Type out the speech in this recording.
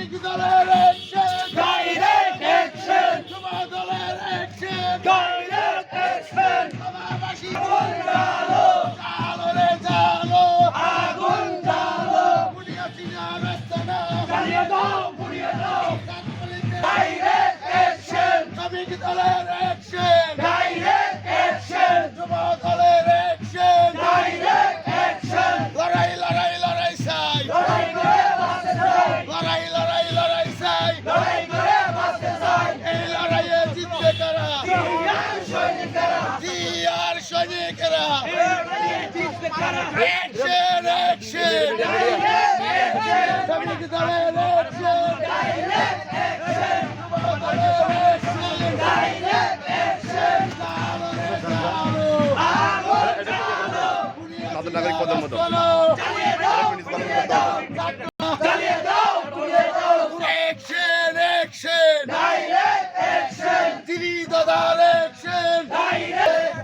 শ্রমিক দলের action, direct action, যুব দলের অ্যাকশন, ডাইরেক্ট অ্যাকশন, সমাবাসী আগুন জ্বালো, জালো রে জালো, আগুন জ্বালো, পুড়িয়ে চিনার রাস্তানা, জ্বালিয়ে দাও, পুড়িয়ে দাও, ছাত্রলীগের ডাইরেক্ট অ্যাকশন, শ্রমিক দলের অ্যাকশন, ডাইরেক্ট অ্যাকশন, যুব দলের অ্যাকশন, ডাইরেক্ট অ্যাকশন, লড়াই লড়াই লড়াই চাই, লড়াই করে বাঁচতে চাই, লড়াই লড়াই লড়াই চাই, লড়াই করে বাঁচতে চাই, এই লড়াইয়ে জিতবে কারা, জিয়ার সৈনিকেরা, জিয়ার সৈনিকেরা, এই জিতবে কারা, অ্যাকশন অ্যাকশন, ডাইরেক্ট অ্যাকশন, শ্রমিক দলের অ্যাকশন, ডাইরেক্ট অ্যাকশন, যুব দলের অ্যাকশন, ডাইরেক্ট অ্যাকশন, জালো রে জালো, আগুন জ্বালো, সাধারণ নাগরিক পদের মতো জ্বালিয়ে দাও, পুড়িয়ে দাও, জ্বালিয়ে দাও, পুড়িয়ে দাও, অ্যাকশন অ্যাকশন, ডাইরেক্ট অ্যাকশন, দিদি দাদার অ্যাকশন, ডাইরেক্ট